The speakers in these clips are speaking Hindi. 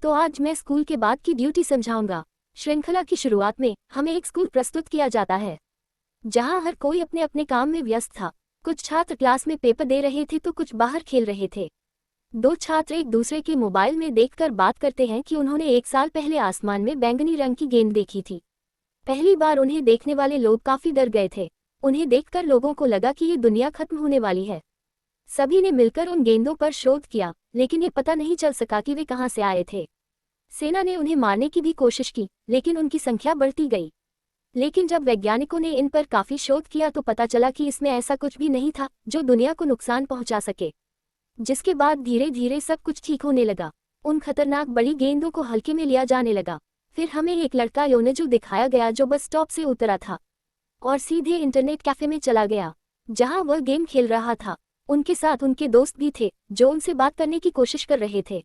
तो आज मैं स्कूल के बाद की ड्यूटी समझाऊंगा। श्रृंखला की शुरुआत में हमें एक स्कूल प्रस्तुत किया जाता है जहां हर कोई अपने अपने काम में व्यस्त था। कुछ छात्र क्लास में पेपर दे रहे थे तो कुछ बाहर खेल रहे थे। दो छात्र एक दूसरे के मोबाइल में देखकर बात करते हैं कि उन्होंने 1 साल पहले आसमान में बैंगनी रंग की गेंद देखी थी। पहली बार उन्हें देखने वाले लोग काफी डर गए थे। उन्हें देखकर लोगों को लगा कि ये दुनिया खत्म होने वाली है। सभी ने मिलकर उन गेंदों पर शोध किया, लेकिन ये पता नहीं चल सका कि वे कहां से आए थे। सेना ने उन्हें मारने की भी कोशिश की, लेकिन उनकी संख्या बढ़ती गई। लेकिन जब वैज्ञानिकों ने इन पर काफी शोध किया तो पता चला कि इसमें ऐसा कुछ भी नहीं था जो दुनिया को नुकसान पहुंचा सके। जिसके बाद धीरे धीरे सब कुछ ठीक होने लगा। उन खतरनाक बड़ी गेंदों को हल्के में लिया जाने लगा। फिर हमें एक लड़का योनेजू दिखाया गया जो बस स्टॉप से उतरा था और सीधे इंटरनेट कैफे में चला गया जहां वह गेम खेल रहा था। उनके साथ उनके दोस्त भी थे जो उनसे बात करने की कोशिश कर रहे थे,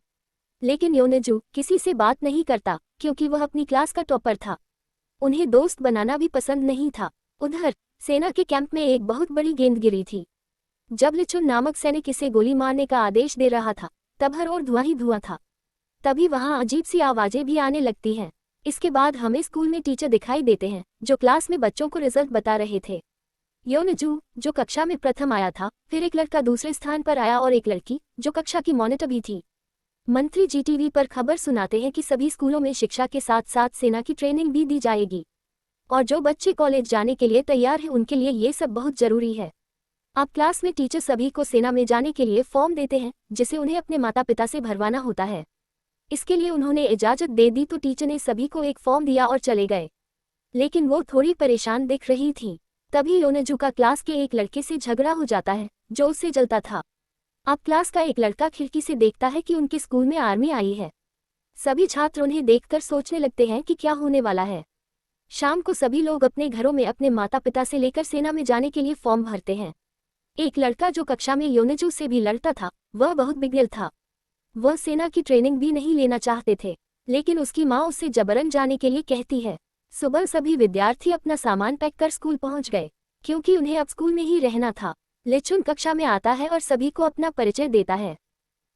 लेकिन योनेजू किसी से बात नहीं करता क्योंकि वह अपनी क्लास का टॉपर था। उन्हें दोस्त बनाना भी पसंद नहीं था। उधर सेना के कैंप में एक बहुत बड़ी गेंद गिरी थी। जब लिचुन नामक सैनिक इसे गोली मारने का आदेश दे रहा था तब हर ओर धुआं ही धुआं था। तभी वहां अजीब सी आवाजें भी आने लगती हैं। इसके बाद हमें स्कूल में टीचर दिखाई देते हैं जो क्लास में बच्चों को रिजल्ट बता रहे थे। योनेजू जो कक्षा में प्रथम आया था, फिर एक लड़का दूसरे स्थान पर आया और एक लड़की जो कक्षा की मॉनिटर भी थी। मंत्री जीटीवी पर खबर सुनाते हैं कि सभी स्कूलों में शिक्षा के साथ साथ सेना की ट्रेनिंग भी दी जाएगी और जो बच्चे कॉलेज जाने के लिए तैयार हैं उनके लिए ये सब बहुत जरूरी है। अब क्लास में टीचर सभी को सेना में जाने के लिए फॉर्म देते हैं जिसे उन्हें अपने माता पिता से भरवाना होता है। इसके लिए उन्होंने इजाजत दे दी तो टीचर ने सभी को एक फॉर्म दिया और चले गए, लेकिन वो थोड़ी परेशान दिख रही थी। तभी योनेजू का क्लास के एक लड़के से झगड़ा हो जाता है जो उससे जलता था। अब क्लास का एक लड़का खिड़की से देखता है कि उनके स्कूल में आर्मी आई है। सभी छात्र उन्हें देखकर सोचने लगते हैं कि क्या होने वाला है। शाम को सभी लोग अपने घरों में अपने माता पिता से लेकर सेना में जाने के लिए फॉर्म भरते हैं। एक लड़का जो कक्षा में योनेजू से भी लड़ता था, वह बहुत बिगड़ल था। वह सेना की ट्रेनिंग भी नहीं लेना चाहते थे, लेकिन उसकी माँ उससे जबरन जाने के लिए कहती है। सुबह सभी विद्यार्थी अपना सामान पैक कर स्कूल पहुंच गए क्योंकि उन्हें अब स्कूल में ही रहना था। लिचुन कक्षा में आता है और सभी को अपना परिचय देता है।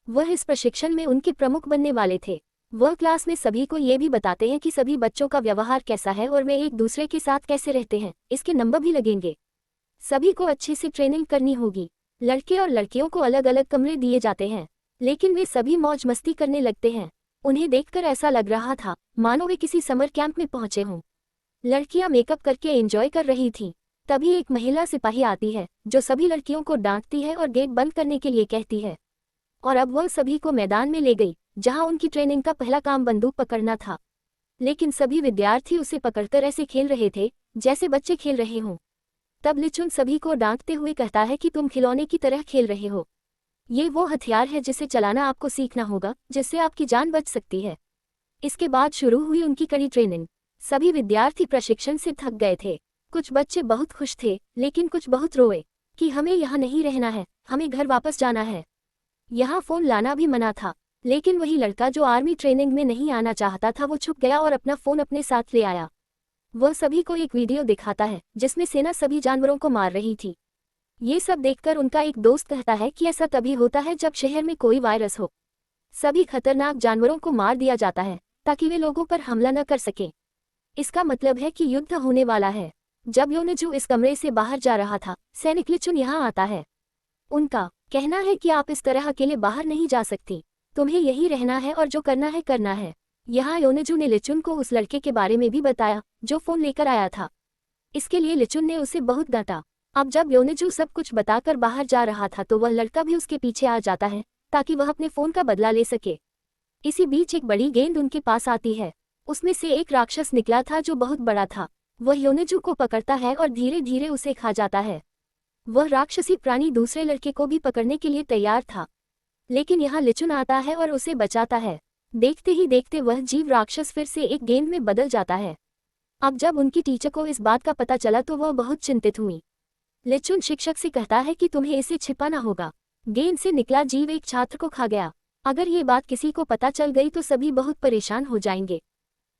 वह इस प्रशिक्षण में उनके प्रमुख बनने वाले थे। वह क्लास में सभी को ये भी बताते हैं कि सभी बच्चों का व्यवहार कैसा है और वे एक दूसरे के साथ कैसे रहते हैं। इसके नंबर भी लगेंगे। सभी को अच्छे से ट्रेनिंग करनी होगी। लड़के और लड़कियों को अलग अलग कमरे दिए जाते हैं, लेकिन वे सभी मौज मस्ती करने लगते हैं। उन्हें देखकर ऐसा लग रहा था मानो वे किसी समर कैंप में पहुंचे हों। लड़कियां मेकअप करके एंजॉय कर रही थीं। तभी एक महिला सिपाही आती है जो सभी लड़कियों को डांटती है और गेट बंद करने के लिए कहती है। और अब वह सभी को मैदान में ले गई जहां उनकी ट्रेनिंग का पहला काम बंदूक पकड़ना था। लेकिन सभी विद्यार्थी उसे पकड़कर ऐसे खेल रहे थे जैसे बच्चे खेल रहे हों। तब लिचुन सभी को डांटते हुए कहता है कि तुम खिलौने की तरह खेल रहे हो। ये वो हथियार है जिसे चलाना आपको सीखना होगा, जिससे आपकी जान बच सकती है। इसके बाद शुरू हुई उनकी कड़ी ट्रेनिंग। सभी विद्यार्थी प्रशिक्षण से थक गए थे। कुछ बच्चे बहुत खुश थे, लेकिन कुछ बहुत रोए कि हमें यहाँ नहीं रहना है, हमें घर वापस जाना है। यहाँ फोन लाना भी मना था, लेकिन वही लड़का जो आर्मी ट्रेनिंग में नहीं आना चाहता था वो छुप गया और अपना फोन अपने साथ ले आया। वह सभी को एक वीडियो दिखाता है जिसमें सेना सभी जानवरों को मार रही थी। ये सब देखकर उनका एक दोस्त कहता है कि ऐसा तभी होता है जब शहर में कोई वायरस हो। सभी खतरनाक जानवरों को मार दिया जाता है ताकि वे लोगों पर हमला न कर सकें। इसका मतलब है कि युद्ध होने वाला है। जब योनेजू इस कमरे से बाहर जा रहा था, सैनिक लिचुन यहाँ आता है। उनका कहना है कि आप इस तरह अकेले बाहर नहीं जा सकती, तुम्हें यही रहना है और जो करना है करना है। यहाँ योनेजू ने लिचुन को उस लड़के के बारे में भी बताया जो फोन लेकर आया था। इसके लिए लिचुन ने उसे बहुत डांटा। अब जब योनेजू सब कुछ बताकर बाहर जा रहा था तो वह लड़का भी उसके पीछे आ जाता है ताकि वह अपने फोन का बदला ले सके। इसी बीच एक बड़ी गेंद उनके पास आती है। उसमें से एक राक्षस निकला था जो बहुत बड़ा था। वह योनेजू को पकड़ता है और धीरे धीरे उसे खा जाता है। वह राक्षसी प्राणी दूसरे लड़के को भी पकड़ने के लिए तैयार था, लेकिन यहाँ लिचुन आता है और उसे बचाता है। देखते ही देखते वह जीव राक्षस फिर से एक गेंद में बदल जाता है। अब जब उनकी टीचर को इस बात का पता चला तो वह बहुत चिंतित हुई। लिचुन शिक्षक से कहता है कि तुम्हें इसे छिपाना होगा। गेंद से निकला जीव एक छात्र को खा गया। अगर ये बात किसी को पता चल गई तो सभी बहुत परेशान हो जाएंगे।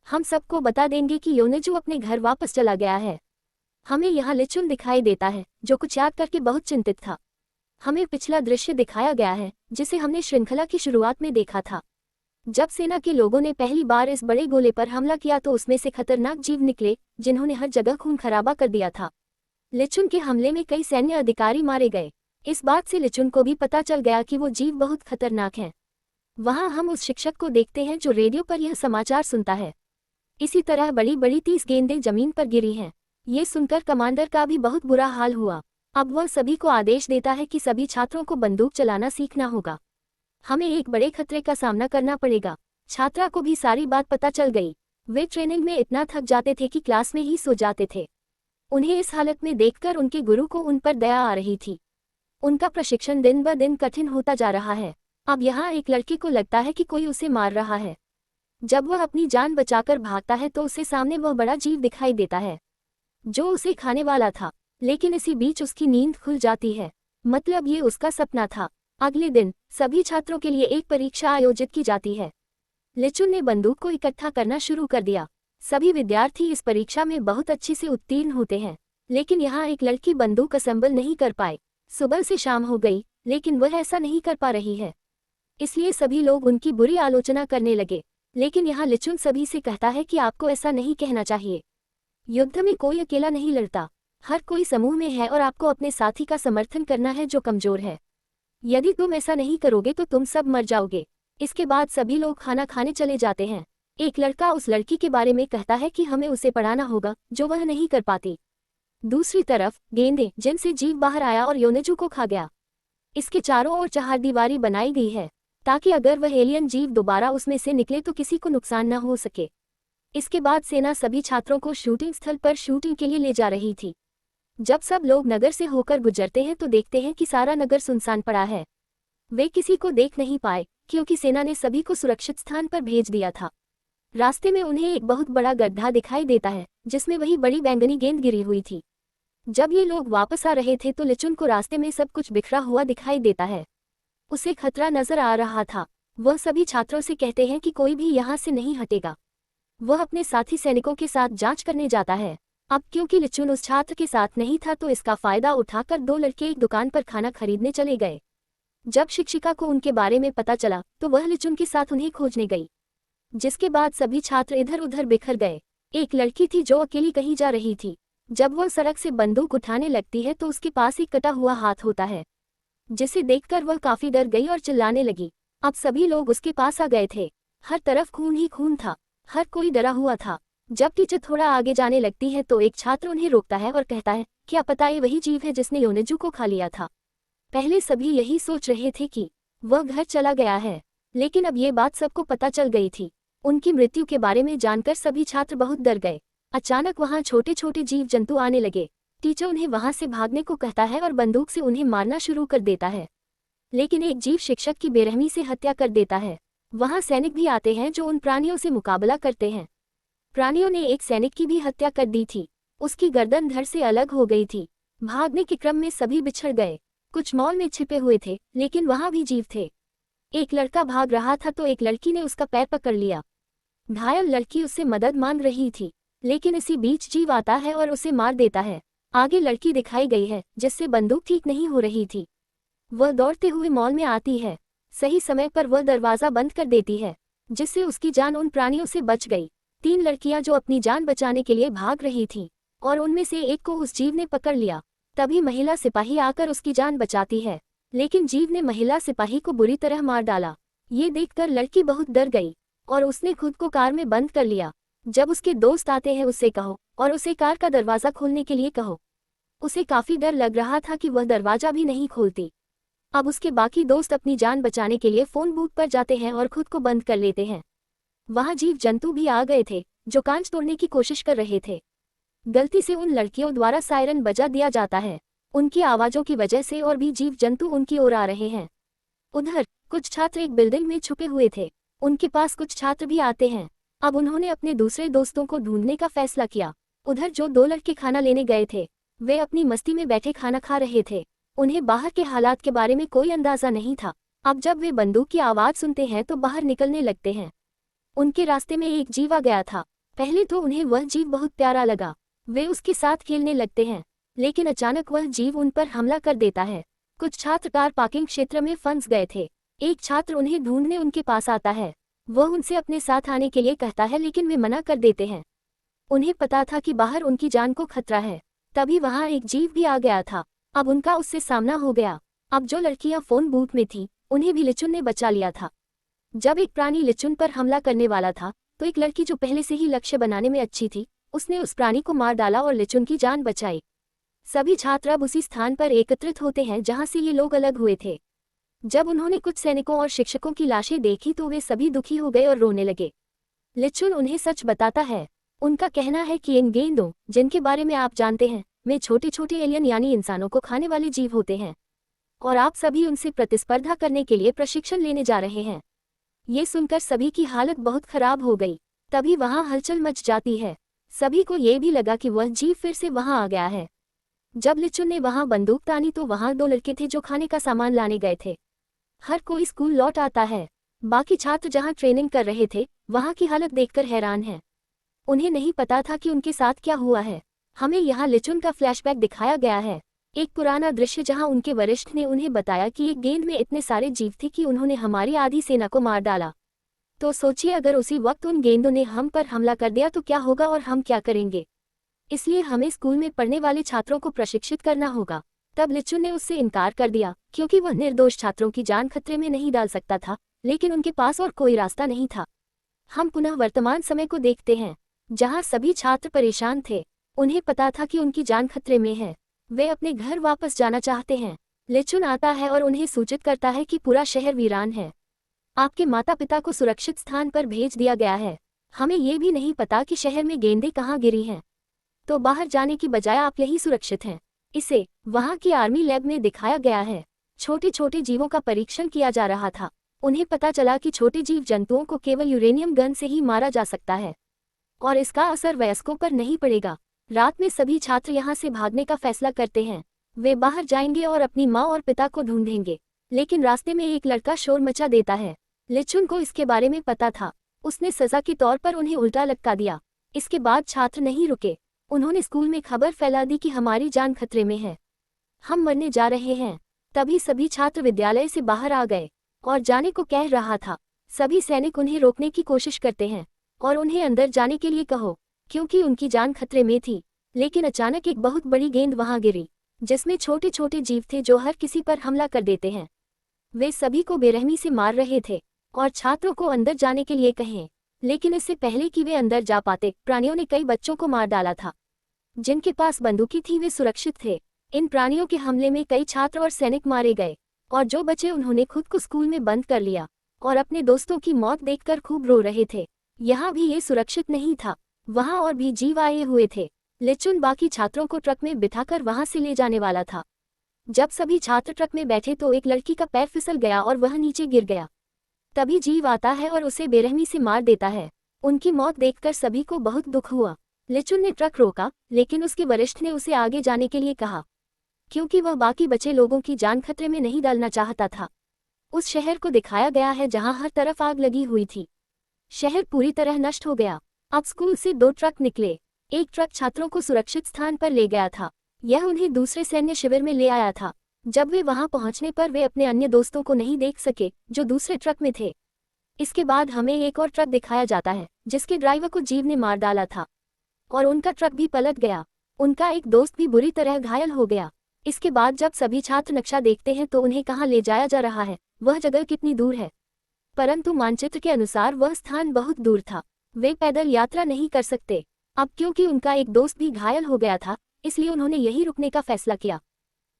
हम सबको बता देंगे कि योनेजू अपने घर वापस चला गया है। हमें यहाँ लिचुन दिखाई देता है जो कुछ याद करके बहुत चिंतित था। हमें पिछला दृश्य दिखाया गया है जिसे हमने श्रृंखला की शुरुआत में देखा था। जब सेना के लोगों ने पहली बार इस बड़े गोले पर हमला किया तो उसमें से खतरनाक जीव निकले जिन्होंने हर जगह खून खराबा कर दिया था। लिचुन के हमले में कई सैन्य अधिकारी मारे गए। इस बात से लिचुन को भी पता चल गया कि वो जीव बहुत खतरनाक हैं। वहां हम उस शिक्षक को देखते हैं जो रेडियो पर यह समाचार सुनता है। इसी तरह बड़ी बड़ी 30 गेंदें जमीन पर गिरी हैं। ये सुनकर कमांडर का भी बहुत बुरा हाल हुआ। अब वह सभी को आदेश देता है कि सभी छात्रों को बंदूक चलाना सीखना होगा। हमें एक बड़े खतरे का सामना करना पड़ेगा। छात्रा को भी सारी बात पता चल गई। वे ट्रेनिंग में इतना थक जाते थे कि क्लास में ही सो जाते थे। उन्हें इस हालत में देखकर उनके गुरु को उन पर दया आ रही थी। उनका प्रशिक्षण दिन ब दिन कठिन होता जा रहा है। अब यहाँ एक लड़के को लगता है कि कोई उसे मार रहा है। जब वह अपनी जान बचाकर भागता है तो उसे सामने वह बड़ा जीव दिखाई देता है जो उसे खाने वाला था। लेकिन इसी बीच उसकी नींद खुल जाती है। मतलब ये उसका सपना था। अगले दिन सभी छात्रों के लिए एक परीक्षा आयोजित की जाती है। लिचुन ने बंदूक को इकट्ठा करना शुरू कर दिया। सभी विद्यार्थी इस परीक्षा में बहुत अच्छे से उत्तीर्ण होते हैं। लेकिन यहाँ एक लड़की बंदूक असेंबल नहीं कर पाए। सुबह से शाम हो गई लेकिन वह ऐसा नहीं कर पा रही है। इसलिए सभी लोग उनकी बुरी आलोचना करने लगे। लेकिन यहाँ लिचुन सभी से कहता है कि आपको ऐसा नहीं कहना चाहिए। युद्ध में कोई अकेला नहीं लड़ता। हर कोई समूह में है और आपको अपने साथी का समर्थन करना है जो कमजोर है। यदि तुम ऐसा नहीं करोगे तो तुम सब मर जाओगे। इसके बाद सभी लोग खाना खाने चले जाते हैं। एक लड़का उस लड़की के बारे में कहता है कि हमें उसे पढ़ाना होगा जो वह नहीं कर पाती। दूसरी तरफ गेंदे जिनसे जीव बाहर आया और योनेजू को खा गया। इसके चारों ओर चहारदीवारी बनाई गई है ताकि अगर वह एलियन जीव दोबारा उसमें से निकले तो किसी को नुकसान न हो सके। इसके बाद सेना सभी छात्रों को शूटिंग स्थल पर शूटिंग के लिए ले जा रही थी। जब सब लोग नगर से होकर गुजरते हैं तो देखते हैं कि सारा नगर सुनसान पड़ा है। वे किसी को देख नहीं पाए क्योंकि सेना ने सभी को सुरक्षित स्थान पर भेज दिया था। रास्ते में उन्हें एक बहुत बड़ा गड्ढा दिखाई देता है जिसमें वही बड़ी बैंगनी गेंद गिरी हुई थी। जब ये लोग वापस आ रहे थे तो लिचुन को रास्ते में सब कुछ बिखरा हुआ दिखाई देता है। उसे खतरा नजर आ रहा था। वह सभी छात्रों से कहते हैं कि कोई भी यहाँ से नहीं हटेगा। वह अपने साथी सैनिकों के साथ जांच करने जाता है। अब क्योंकि लिचुन उस छात्र के साथ नहीं था तो इसका फायदा उठाकर दो लड़के एक दुकान पर खाना खरीदने चले गए। जब शिक्षिका को उनके बारे में पता चला तो वह लिचुन के साथ उन्हें खोजने गई। जिसके बाद सभी छात्र इधर उधर बिखर गए। एक लड़की थी जो अकेली कहीं जा रही थी। जब वह सड़क से बंदूक उठाने लगती है तो उसके पास एक कटा हुआ हाथ होता है जिसे देखकर वह काफी डर गई और चिल्लाने लगी। अब सभी लोग उसके पास आ गए थे। हर तरफ खून ही खून था। हर कोई डरा हुआ था। जब टीचर थोड़ा आगे जाने लगती है तो एक छात्र उन्हें रोकता है और कहता है क्या पता ये वही जीव है जिसने योनेजू को खा लिया था। पहले सभी यही सोच रहे थे कि वह घर चला गया है लेकिन अब ये बात सबको पता चल गई थी। उनकी मृत्यु के बारे में जानकर सभी छात्र बहुत डर गए। अचानक वहां छोटे छोटे जीव जंतु आने लगे। टीचर उन्हें वहां से भागने को कहता है और बंदूक से उन्हें मारना शुरू कर देता है। लेकिन एक जीव शिक्षक की बेरहमी से हत्या कर देता है। वहां सैनिक भी आते हैं जो उन प्राणियों से मुकाबला करते हैं। प्राणियों ने एक सैनिक की भी हत्या कर दी थी। उसकी गर्दन धड़ से अलग हो गई थी। भागने के क्रम में सभी बिछड़ गए। कुछ मॉल में छिपे हुए थे लेकिन वहां भी जीव थे। एक लड़का भाग रहा था तो एक लड़की ने उसका पैर पकड़ लिया। घायल लड़की उससे मदद मांग रही थी लेकिन इसी बीच जीव आता है और उसे मार देता है। आगे लड़की दिखाई गई है जिससे बंदूक ठीक नहीं हो रही थी। वह दौड़ते हुए मॉल में आती है। सही समय पर वह दरवाजा बंद कर देती है जिससे उसकी जान उन प्राणियों से बच गई। 3 लड़कियां जो अपनी जान बचाने के लिए भाग रही थीं और उनमें से एक को उस जीव ने पकड़ लिया। तभी महिला सिपाही आकर उसकी जान बचाती है लेकिन जीव ने महिला सिपाही को बुरी तरह मार डाला। ये देखकर लड़की बहुत डर गई और उसने खुद को कार में बंद कर लिया। जब उसके दोस्त आते हैं उससे कहो और उसे कार का दरवाजा खोलने के लिए कहो। उसे काफी डर लग रहा था कि वह दरवाजा भी नहीं खोलती। अब उसके बाकी दोस्त अपनी जान बचाने के लिए फोन बूथ पर जाते हैं और खुद को बंद कर लेते हैं। वहां जीव जंतु भी आ गए थे जो कांच तोड़ने की कोशिश कर रहे थे। गलती से उन लड़कियों द्वारा सायरन बजा दिया जाता है। उनकी आवाजों की वजह से और भी जीव जंतु उनकी ओर आ रहे हैं। उधर कुछ छात्र एक बिल्डिंग में छुपे हुए थे। उनके पास कुछ छात्र भी आते हैं। अब उन्होंने अपने दूसरे दोस्तों को ढूंढने का फैसला किया। उधर जो 2 लड़के खाना लेने गए थे वे अपनी मस्ती में बैठे खाना खा रहे थे। उन्हें बाहर के हालात के बारे में कोई अंदाजा नहीं था। अब जब वे बंदूक की आवाज सुनते हैं तो बाहर निकलने लगते हैं। उनके रास्ते में एक जीव आ गया था। पहले तो उन्हें वह जीव बहुत प्यारा लगा। वे उसके साथ खेलने लगते हैं लेकिन अचानक वह जीव उन पर हमला कर देता है। कुछ छात्र कार पार्किंग क्षेत्र में फंस गए थे। एक छात्र उन्हें ढूंढने उनके पास आता है। वह उनसे अपने साथ आने के लिए कहता है लेकिन वे मना कर देते हैं। उन्हें पता था कि बाहर उनकी जान को खतरा है। तभी वहां एक जीव भी आ गया था। अब उनका उससे सामना हो गया। अब जो लड़कियां फोन बूथ में थीं, उन्हें भी लिचुन ने बचा लिया था। जब एक प्राणी लिचुन पर हमला करने वाला था तो एक लड़की जो पहले से ही लक्ष्य बनाने में अच्छी थी, उसने उस प्राणी को मार डाला और लिचुन की जान बचाई। सभी छात्र अब उसी स्थान पर एकत्रित होते हैं जहां से ये लोग अलग हुए थे। जब उन्होंने कुछ सैनिकों और शिक्षकों की लाशें देखी तो वे सभी दुखी हो गए और रोने लगे। लिचुन उन्हें सच बताता है। उनका कहना है कि इन गेंदों, जिनके बारे में आप जानते हैं, में छोटे छोटे एलियन यानी इंसानों को खाने वाले जीव होते हैं और आप सभी उनसे प्रतिस्पर्धा करने के लिए प्रशिक्षण लेने जा रहे हैं। ये सुनकर सभी की हालत बहुत खराब हो गई। तभी वहां हलचल मच जाती है। सभी को ये भी लगा कि वह जीव फिर से वहां आ गया है। जब लिचुन ने वहां बंदूक तानी तो वहां 2 लड़के थे जो खाने का सामान लाने गए थे। हर कोई स्कूल लौट आता है। बाकी छात्र जहां ट्रेनिंग कर रहे थे वहां की हालत देखकर हैरान हैं। उन्हें नहीं पता था कि उनके साथ क्या हुआ है। हमें यहाँ लिचुन का फ्लैशबैक दिखाया गया है। एक पुराना दृश्य जहां उनके वरिष्ठ ने उन्हें बताया कि एक गेंद में इतने सारे जीव थे कि उन्होंने हमारी आधी सेना को मार डाला। तो सोचिए अगर उसी वक्त उन गेंदों ने हम पर हमला कर दिया तो क्या होगा और हम क्या करेंगे। इसलिए हमें स्कूल में पढ़ने वाले छात्रों को प्रशिक्षित करना होगा। तब लिचुन ने उससे इनकार कर दिया क्योंकि वह निर्दोष छात्रों की जान खतरे में नहीं डाल सकता था, लेकिन उनके पास और कोई रास्ता नहीं था। हम पुनः वर्तमान समय को देखते हैं जहां सभी छात्र परेशान थे। उन्हें पता था कि उनकी जान खतरे में है। वे अपने घर वापस जाना चाहते हैं। लिचुन आता है और उन्हें सूचित करता है कि पूरा शहर वीरान है। आपके माता पिता को सुरक्षित स्थान पर भेज दिया गया है। हमें ये भी नहीं पता कि शहर में गेंदें कहाँ गिरी हैं, तो बाहर जाने की बजाय आप यही सुरक्षित हैं। इसे वहां की आर्मी लैब में दिखाया गया है। छोटे छोटे जीवों का परीक्षण किया जा रहा था। उन्हें पता चला कि छोटे जीव जंतुओं को केवल यूरेनियम गन से ही मारा जा सकता है और इसका असर वयस्कों पर नहीं पड़ेगा। रात में सभी छात्र यहाँ से भागने का फैसला करते हैं। वे बाहर जाएंगे और अपनी माँ और पिता को ढूंढेंगे, लेकिन रास्ते में एक लड़का शोर मचा देता है। लिचुन को इसके बारे में पता था। उसने सजा के तौर पर उन्हें उल्टा लटका दिया। इसके बाद छात्र नहीं रुके। उन्होंने स्कूल में खबर फैला दी कि हमारी जान खतरे में है, हम मरने जा रहे हैं। तभी सभी छात्र विद्यालय से बाहर आ गए और जाने को कह रहा था। सभी सैनिक उन्हें रोकने की कोशिश करते हैं और उन्हें अंदर जाने के लिए कहो, क्योंकि उनकी जान खतरे में थी। लेकिन अचानक एक बहुत बड़ी गेंद वहां गिरी जिसमें छोटे छोटे जीव थे जो हर किसी पर हमला कर देते हैं। वे सभी को बेरहमी से मार रहे थे और छात्रों को अंदर जाने के लिए कहें, लेकिन इससे पहले कि वे अंदर जा पाते प्राणियों ने कई बच्चों को मार डाला था। जिनके पास बंदूकें थी वे सुरक्षित थे। इन प्राणियों के हमले में कई छात्र और सैनिक मारे गए और जो बचे उन्होंने खुद को स्कूल में बंद कर लिया और अपने दोस्तों की मौत देखकर खूब रो रहे थे। यहाँ भी ये सुरक्षित नहीं था, वहाँ और भी जीव आए हुए थे। लिचुन बाकी छात्रों को ट्रक में बिठाकर वहां से ले जाने वाला था। जब सभी छात्र ट्रक में बैठे तो एक लड़की का पैर फिसल गया और वह नीचे गिर गया। तभी जीव आता है और उसे बेरहमी से मार देता है। उनकी मौत देखकर सभी को बहुत दुख हुआ। लिचुन ने ट्रक रोका, लेकिन उसके वरिष्ठ ने उसे आगे जाने के लिए कहा, क्योंकि वह बाकी बचे लोगों की जान खतरे में नहीं डालना चाहता था। उस शहर को दिखाया गया है जहां हर तरफ आग लगी हुई थी। शहर पूरी तरह नष्ट हो गया। अब स्कूल से 2 ट्रक निकले। एक ट्रक छात्रों को सुरक्षित स्थान पर ले गया था। यह उन्हें दूसरे सैन्य शिविर में ले आया था। जब वे वहां पहुंचने पर वे अपने अन्य दोस्तों को नहीं देख सके जो दूसरे ट्रक में थे। इसके बाद हमें एक और ट्रक दिखाया जाता है जिसके ड्राइवर को जीव ने मार डाला था और उनका ट्रक भी पलट गया। उनका एक दोस्त भी बुरी तरह घायल हो गया। इसके बाद जब सभी छात्र नक्शा देखते हैं तो उन्हें कहाँ ले जाया जा रहा है, वह जगह कितनी दूर है, परंतु मानचित्र के अनुसार वह स्थान बहुत दूर था। वे पैदल यात्रा नहीं कर सकते। अब क्योंकि उनका एक दोस्त भी घायल हो गया था, इसलिए उन्होंने यहीं रुकने का फैसला किया,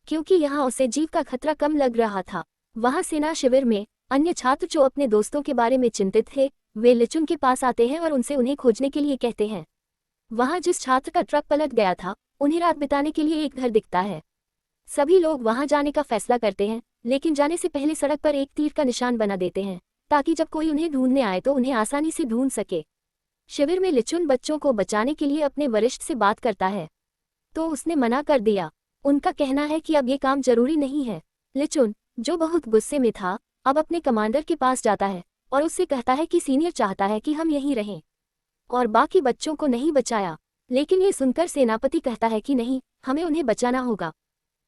क्योंकि यहाँ उसे जीव का खतरा कम लग रहा था। वहाँ सेना शिविर में अन्य छात्र जो अपने दोस्तों के बारे में चिंतित थे, वे लिचुन के पास आते हैं और उनसे उन्हें खोजने के लिए कहते हैं। वहाँ जिस छात्र का ट्रक पलट गया था, उन्हें रात बिताने के लिए एक घर दिखता है। सभी लोग वहां जाने का फैसला करते हैं, लेकिन जाने से पहले सड़क पर एक तीर का निशान बना देते हैं ताकि जब कोई उन्हें ढूंढने आए तो उन्हें आसानी से ढूंढ सके। शिविर में लिचुन बच्चों को बचाने के लिए अपने वरिष्ठ से बात करता है, तो उसने मना कर दिया। उनका कहना है कि अब ये काम जरूरी नहीं है। लिचुन, जो बहुत गुस्से में था, अब अपने कमांडर के पास जाता है और उससे कहता है कि सीनियर चाहता है कि हम यहीं रहें और बाकी बच्चों को नहीं बचाया। लेकिन ये सुनकर सेनापति कहता है कि नहीं, हमें उन्हें बचाना होगा।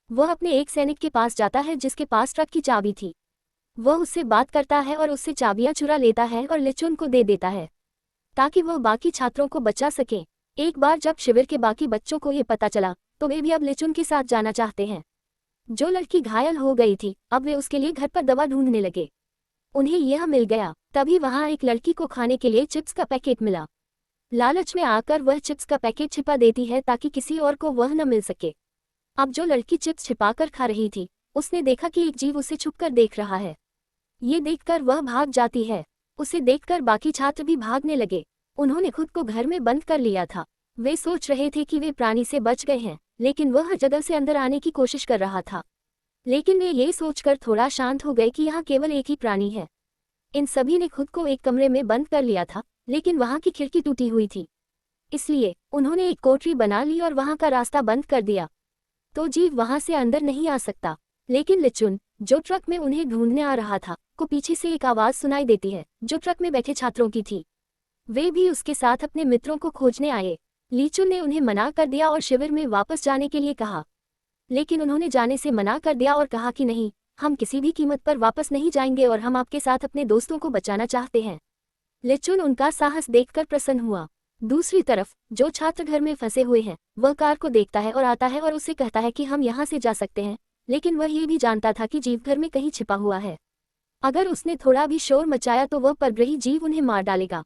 वह अपने एक सैनिक के पास जाता है जिसके पास ट्रक की चाबी थी। वह उससे बात करता है और उससे चाबियां चुरा लेता है और लिचुन को दे देता है ताकि वह बाकी छात्रों को बचा सके। एक बार जब शिविर के बाकी बच्चों को ये पता चला तो वे भी अब लिचुन के साथ जाना चाहते हैं। जो लड़की घायल हो गई थी अब वे उसके लिए घर पर दवा ढूंढने लगे। उन्हें यह मिल गया। तभी वहां एक लड़की को खाने के लिए चिप्स का पैकेट मिला। लालच में आकर वह चिप्स का पैकेट छिपा देती है ताकि किसी और को वह न मिल सके। अब जो लड़की चिप्स छिपाकर खा रही थी उसने देखा कि एक जीव उसे छुपकर देख रहा है। ये देखकर वह भाग जाती है। उसे देखकर बाकी छात्र भी भागने लगे। उन्होंने खुद को घर में बंद कर लिया था। वे सोच रहे थे कि वे प्राणी से बच गए हैं, लेकिन वह जगह से अंदर आने की कोशिश कर रहा था। लेकिन वे ये सोचकर थोड़ा शांत हो गए कि यहाँ केवल एक ही प्राणी है। इन सभी ने खुद को एक कमरे में बंद कर लिया था, लेकिन वहाँ की खिड़की टूटी हुई थी। इसलिए उन्होंने एक कोठरी बना ली और वहाँ का रास्ता बंद कर दिया, तो जीव वहाँ से अंदर नहीं आ सकता। लेकिन लिचुन, जो ट्रक में उन्हें ढूंढने आ रहा था, को पीछे से एक आवाज़ सुनाई देती है जो ट्रक में बैठे छात्रों की थी। वे भी उसके साथ अपने मित्रों को खोजने आए। लीचुन ने उन्हें मना कर दिया और शिविर में वापस जाने के लिए कहा, लेकिन उन्होंने जाने से मना कर दिया और कहा कि नहीं, हम किसी भी कीमत पर वापस नहीं जाएंगे और हम आपके साथ अपने दोस्तों को बचाना चाहते हैं। लिचुन उनका साहस देखकर प्रसन्न हुआ। दूसरी तरफ जो छात्र घर में फंसे हुए हैं वह कार को देखता है और आता है और उससे कहता है कि हम यहाँ से जा सकते हैं, लेकिन वह ये भी जानता था कि जीव घर में कहीं छिपा हुआ है। अगर उसने थोड़ा भी शोर मचाया तो वह परग्रही जीव उन्हें मार डालेगा।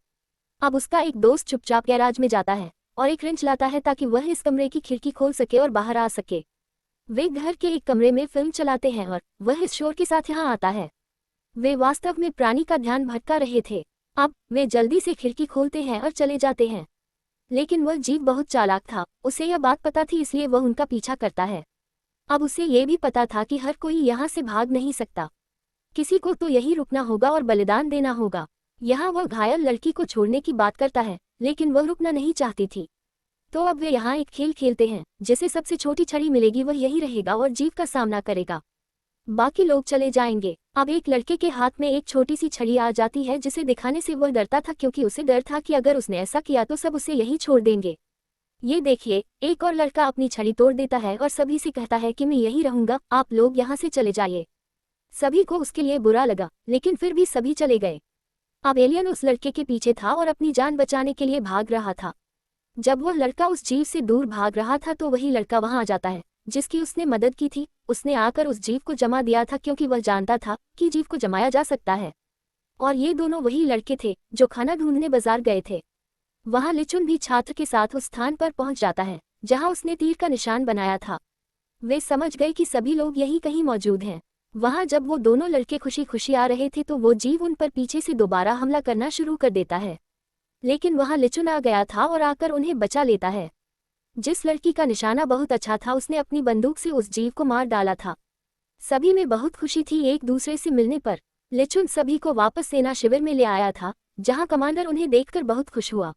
अब उसका एक दोस्त चुपचाप गैराज में जाता है और एक रिंच लाता है ताकि वह इस कमरे की खिड़की खोल सके और बाहर आ सके। वे घर के एक कमरे में फिल्म चलाते हैं और वह इस शोर के साथ यहाँ आता है। वे वास्तव में प्राणी का ध्यान भटका रहे थे। अब वे जल्दी से खिड़की खोलते हैं और चले जाते हैं, लेकिन वह जीव बहुत चालाक था। उसे यह बात पता थी, इसलिए वह उनका पीछा करता है। अब उसे ये भी पता था कि हर कोई यहाँ से भाग नहीं सकता, किसी को तो यही रुकना होगा और बलिदान देना होगा। यहाँ वह घायल लड़की को छोड़ने की बात करता है, लेकिन वह रुकना नहीं चाहती थी। तो अब वे यहाँ एक खेल खेलते हैं, जिसे सबसे छोटी छड़ी मिलेगी वह यही रहेगा और जीव का सामना करेगा। बाकी लोग चले जाएंगे। अब एक लड़के के हाथ में एक छोटी सी छड़ी आ जाती है, जिसे दिखाने से वह डरता था, क्योंकि उसे डर था कि अगर उसने ऐसा किया तो सब उसे यहीं छोड़ देंगे। ये देखिए, एक और लड़का अपनी छड़ी तोड़ देता है और सभी से कहता है कि मैं यहीं रहूंगा, आप लोग यहाँ से चले जाइए। सभी को उसके लिए बुरा लगा, लेकिन फिर भी सभी चले गए। अब एलियन उस लड़के के पीछे था और अपनी जान बचाने के लिए भाग रहा था। जब वह लड़का उस जीव से दूर भाग रहा था तो वही लड़का वहां आ जाता है जिसकी उसने मदद की थी। उसने आकर उस जीव को जमा दिया था, क्योंकि वह जानता था कि जीव को जमाया जा सकता है। और ये दोनों वही लड़के थे जो खाना ढूंढने बाजार गए थे। वहां लिचुन भी छात्र के साथ उस स्थान पर पहुंच जाता है जहां उसने तीर का निशान बनाया था। वे समझ गए कि सभी लोग यहीं कहीं मौजूद हैं। वहां जब वो दोनों लड़के खुशी खुशी आ रहे थे तो वो जीव उन पर पीछे से दोबारा हमला करना शुरू कर देता है, लेकिन वहां लिचुन आ गया था और आकर उन्हें बचा लेता है। जिस लड़की का निशाना बहुत अच्छा था उसने अपनी बंदूक से उस जीव को मार डाला था। सभी में बहुत खुशी थी एक दूसरे से मिलने पर। लिचुन सभी को वापस सेना शिविर में ले आया था, जहां कमांडर उन्हें देखकर बहुत खुश हुआ।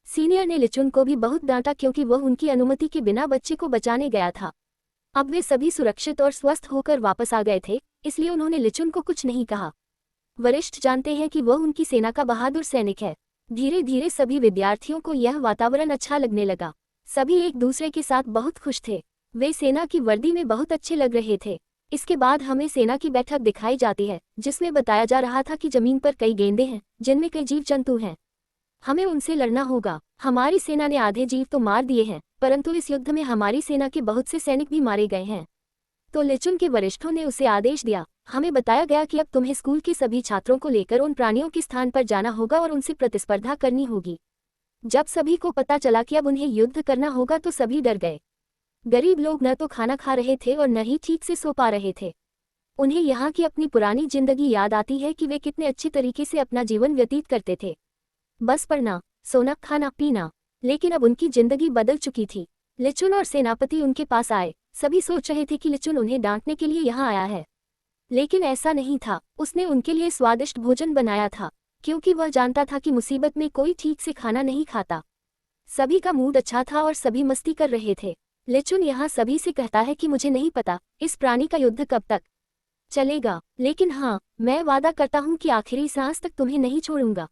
सीनियर ने लिचुन को भी बहुत डांटा, क्योंकि वह उनकी अनुमति के बिना बच्चे को बचाने गया था। अब वे सभी सुरक्षित और स्वस्थ होकर वापस आ गए थे, इसलिए उन्होंने लिचुन को कुछ नहीं कहा। वरिष्ठ जानते हैं कि वह उनकी सेना का बहादुर सैनिक है। धीरे धीरे सभी विद्यार्थियों को यह वातावरण अच्छा लगने लगा। सभी एक दूसरे के साथ बहुत खुश थे। वे सेना की वर्दी में बहुत अच्छे लग रहे थे। इसके बाद हमें सेना की बैठक दिखाई जाती है, जिसमें बताया जा रहा था कि जमीन पर कई गेंदें हैं जिनमें कई जीव जंतु हैं। हमें उनसे लड़ना होगा। हमारी सेना ने आधे जीव तो मार दिए हैं, परंतु इस युद्ध में हमारी सेना के बहुत से सैनिक भी मारे गए हैं। तो लिचुन के वरिष्ठों ने उसे आदेश दिया। हमें बताया गया कि अब तुम्हें स्कूल के सभी छात्रों को लेकर उन प्राणियों के स्थान पर जाना होगा और उनसे प्रतिस्पर्धा करनी होगी। जब सभी को पता चला कि अब उन्हें युद्ध करना होगा तो सभी डर गए। गरीब लोग न तो खाना खा रहे थे और न ही ठीक से सो पा रहे थे। उन्हें यहाँ की अपनी पुरानी जिंदगी याद आती है कि वे कितने अच्छे तरीके से अपना जीवन व्यतीत करते थे, बस पढ़ना, सोना, खाना, पीना। लेकिन अब उनकी जिंदगी बदल चुकी थी। लिचुन और सेनापति उनके पास आए। सभी सोच रहे थे कि लिचुन उन्हें डांटने के लिए यहाँ आया है, लेकिन ऐसा नहीं था। उसने उनके लिए स्वादिष्ट भोजन बनाया था, क्योंकि वह जानता था कि मुसीबत में कोई ठीक से खाना नहीं खाता। सभी का मूड अच्छा था और सभी मस्ती कर रहे थे। लिचुन यहाँ सभी से कहता है कि मुझे नहीं पता इस प्राणी का युद्ध कब तक चलेगा, लेकिन हाँ, मैं वादा करता हूँ कि आखिरी सांस तक तुम्हें नहीं छोड़ूंगा।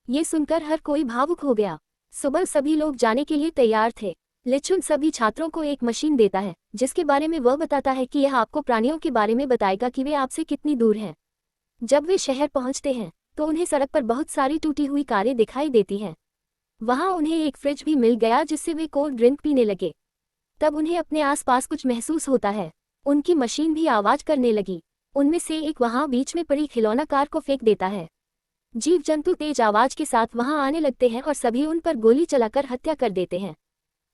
ये सुनकर हर कोई भावुक हो गया। सुबह सभी लोग जाने के लिए तैयार थे। लिचुन सभी छात्रों को एक मशीन देता है, जिसके बारे में वह बताता है कि यह आपको प्राणियों के बारे में बताएगा कि वे आपसे कितनी दूर हैं। जब वे शहर पहुंचते हैं तो उन्हें सड़क पर बहुत सारी टूटी हुई कारें दिखाई देती हैं। वहां उन्हें एक फ्रिज भी मिल गया जिससे वे कोल्ड ड्रिंक पीने लगे। तब उन्हें अपने आसपास कुछ महसूस होता है। उनकी मशीन भी आवाज करने लगी। उनमें से एक वहां बीच में पड़ी खिलौना कार को फेंक देता है। जीव जंतु तेज आवाज के साथ वहां आने लगते हैं और सभी उन पर गोली चलाकर हत्या कर देते हैं।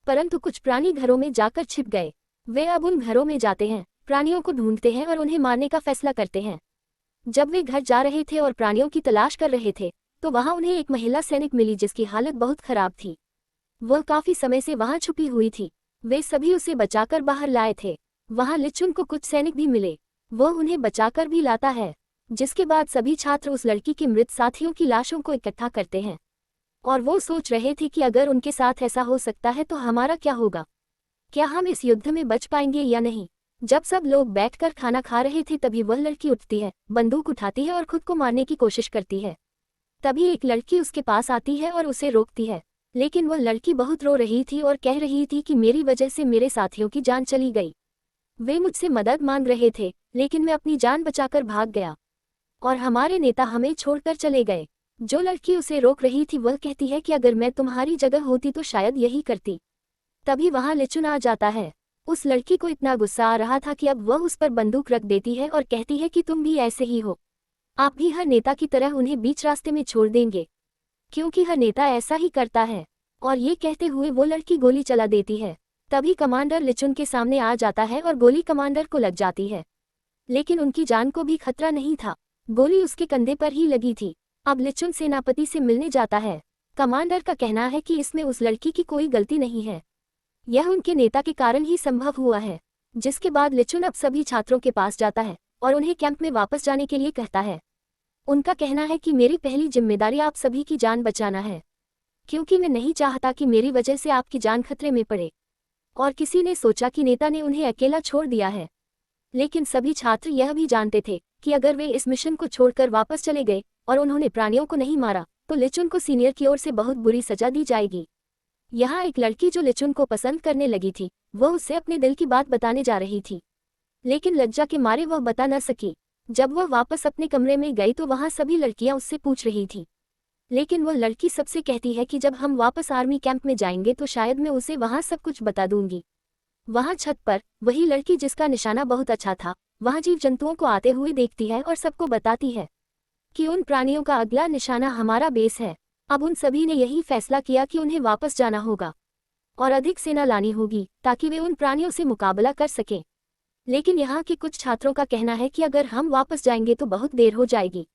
परंतु कुछ प्राणी घरों में जाकर छिप गए। वे अब उन घरों में जाते हैं, प्राणियों को ढूंढते हैं और उन्हें मारने का फैसला करते हैं। जब वे घर जा रहे थे और प्राणियों की तलाश कर रहे थे तो वहां उन्हें एक महिला सैनिक मिली जिसकी हालत बहुत खराब थी। वह काफी समय से वहां छुपी हुई थी। वे सभी उसे बचाकर बाहर लाए थे। वहां लिचुन को कुछ सैनिक भी मिले। वह उन्हें बचाकर भी लाता है, जिसके बाद सभी छात्र उस लड़की के मृत साथियों की लाशों को इकट्ठा करते हैं और वो सोच रहे थे कि अगर उनके साथ ऐसा हो सकता है तो हमारा क्या होगा, क्या हम इस युद्ध में बच पाएंगे या नहीं। जब सब लोग बैठकर खाना खा रहे थे तभी वह लड़की उठती है, बंदूक उठाती है और खुद को मारने की कोशिश करती है। तभी एक लड़की उसके पास आती है और उसे रोकती है, लेकिन वह लड़की बहुत रो रही थी और कह रही थी कि मेरी वजह से मेरे साथियों की जान चली गई। वे मुझसे मदद मांग रहे थे लेकिन मैं अपनी जान बचाकर भाग गया और हमारे नेता हमें छोड़कर चले गए। जो लड़की उसे रोक रही थी वह कहती है कि अगर मैं तुम्हारी जगह होती तो शायद यही करती। तभी वहां लिचुन आ जाता है। उस लड़की को इतना गुस्सा आ रहा था कि अब वह उस पर बंदूक रख देती है और कहती है कि तुम भी ऐसे ही हो, आप भी हर नेता की तरह उन्हें बीच रास्ते में छोड़ देंगे, क्योंकि हर नेता ऐसा ही करता है। और ये कहते हुए वो लड़की गोली चला देती है। तभी कमांडर लिचुन के सामने आ जाता है और गोली कमांडर को लग जाती है, लेकिन उनकी जान को भी खतरा नहीं था। गोली उसके कंधे पर ही लगी थी। अब लिचुन सेनापति से मिलने जाता है। कमांडर का कहना है कि इसमें उस लड़की की कोई गलती नहीं है, यह उनके नेता के कारण ही संभव हुआ है। जिसके बाद लिचुन अब सभी छात्रों के पास जाता है और उन्हें कैंप में वापस जाने के लिए कहता है। उनका कहना है कि मेरी पहली जिम्मेदारी आप सभी की जान बचाना है, क्योंकि मैं नहीं चाहता कि मेरी वजह से आपकी जान खतरे में पड़े। और किसी ने सोचा कि नेता ने उन्हें अकेला छोड़ दिया है, लेकिन सभी छात्र यह भी जानते थे कि अगर वे इस मिशन को छोड़कर वापस चले गए और उन्होंने प्राणियों को नहीं मारा तो लिचुन को सीनियर की ओर से बहुत बुरी सजा दी जाएगी। यहाँ एक लड़की जो लिचुन को पसंद करने लगी थी वह उससे अपने दिल की बात बताने जा रही थी, लेकिन लज्जा के मारे वह बता न सकी। जब वह वापस अपने कमरे में गई तो वहाँ सभी लड़कियां उससे पूछ रही थी, लेकिन वह लड़की सबसे कहती है कि जब हम वापस आर्मी कैंप में जाएंगे तो शायद मैं उसे वहाँ सब कुछ बता दूंगी। वहाँ छत पर वही लड़की जिसका निशाना बहुत अच्छा था वहाँ जीव जंतुओं को आते हुए देखती है और सबको बताती है कि उन प्राणियों का अगला निशाना हमारा बेस है। अब उन सभी ने यही फैसला किया कि उन्हें वापस जाना होगा और अधिक सेना लानी होगी ताकि वे उन प्राणियों से मुकाबला कर सकें। लेकिन यहाँ के कुछ छात्रों का कहना है कि अगर हम वापस जाएंगे तो बहुत देर हो जाएगी।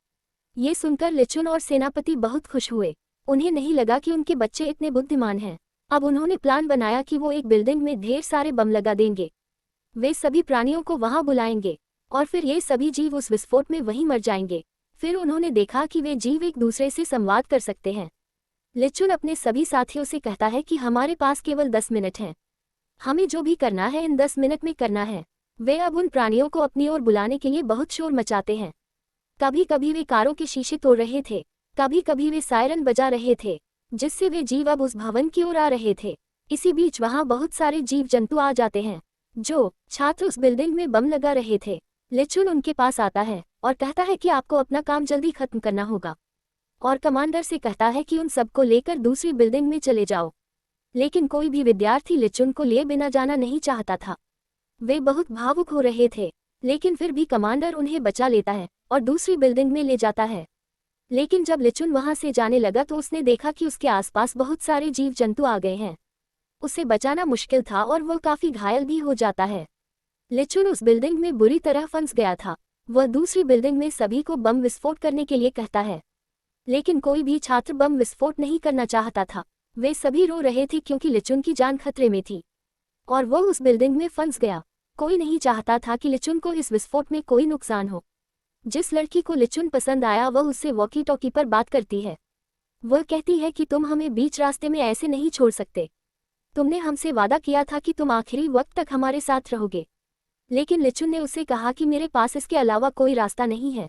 ये सुनकर लिचुन और सेनापति बहुत खुश हुए। उन्हें नहीं लगा कि उनके बच्चे इतने बुद्धिमान हैं। अब उन्होंने प्लान बनाया कि वो एक बिल्डिंग में ढेर सारे बम लगा देंगे। वे सभी प्राणियों को वहां बुलाएंगे और फिर ये सभी जीव उस विस्फोट में वहीं मर जाएंगे। फिर उन्होंने देखा कि वे जीव एक दूसरे से संवाद कर सकते हैं। लिचुन अपने सभी साथियों से कहता है कि हमारे पास केवल 10 मिनट हैं, हमें जो भी करना है इन 10 मिनट में करना है। वे अब उन प्राणियों को अपनी ओर बुलाने के लिए बहुत शोर मचाते हैं। कभी कभी वे कारों के शीशे तोड़ रहे थे, कभी कभी वे सायरन बजा रहे थे, जिससे वे जीव अब उस भवन की ओर आ रहे थे। इसी बीच वहां बहुत सारे जीव जंतु आ जाते हैं। जो छात्र उस बिल्डिंग में बम लगा रहे थे, लिचुन उनके पास आता है और कहता है कि आपको अपना काम जल्दी खत्म करना होगा, और कमांडर से कहता है कि उन सबको लेकर दूसरी बिल्डिंग में चले जाओ। लेकिन कोई भी विद्यार्थी लिचुन को लिए बिना जाना नहीं चाहता था। वे बहुत भावुक हो रहे थे, लेकिन फिर भी कमांडर उन्हें बचा लेता है और दूसरी बिल्डिंग में ले जाता है। लेकिन जब लिचुन वहां से जाने लगा तो उसने देखा कि उसके आसपास बहुत सारे जीव जंतु आ गए हैं। उसे बचाना मुश्किल था और वह काफी घायल भी हो जाता है। लिचुन उस बिल्डिंग में बुरी तरह फंस गया था। वह दूसरी बिल्डिंग में सभी को बम विस्फोट करने के लिए कहता है, लेकिन कोई भी छात्र बम विस्फोट नहीं करना चाहता था। वे सभी रो रहे थे क्योंकि लिचुन की जान खतरे में थी और वह उस बिल्डिंग में फंस गया। कोई नहीं चाहता था कि लिचुन को इस विस्फोट में कोई नुकसान हो। जिस लड़की को लिचुन पसंद आया वह उससे वॉकी टॉकी पर बात करती है। वह कहती है कि तुम हमें बीच रास्ते में ऐसे नहीं छोड़ सकते, तुमने हमसे वादा किया था कि तुम आखिरी वक्त तक हमारे साथ रहोगे। लेकिन लिचुन ने उसे कहा कि मेरे पास इसके अलावा कोई रास्ता नहीं है।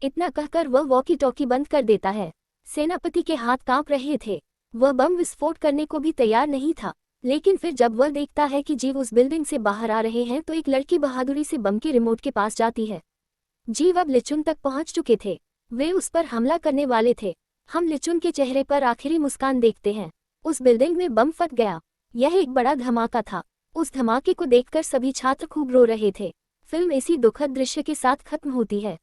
इतना कहकर वह वॉकी टॉकी बंद कर देता है। सेनापति के हाथ कांप रहे थे। वह बम विस्फोट करने को भी तैयार नहीं था, लेकिन फिर जब वह देखता है कि जीव उस बिल्डिंग से बाहर आ रहे हैं तो एक लड़की बहादुरी से बम के रिमोट के पास जाती है जीव अब लिचुन तक पहुंच चुके थे। वे उस पर हमला करने वाले थे। हम लिचुन के चेहरे पर आखिरी मुस्कान देखते हैं। उस बिल्डिंग में बम फट गया। यह एक बड़ा धमाका था। उस धमाके को देखकर सभी छात्र खूब रो रहे थे। फिल्म इसी दुखद दृश्य के साथ खत्म होती है।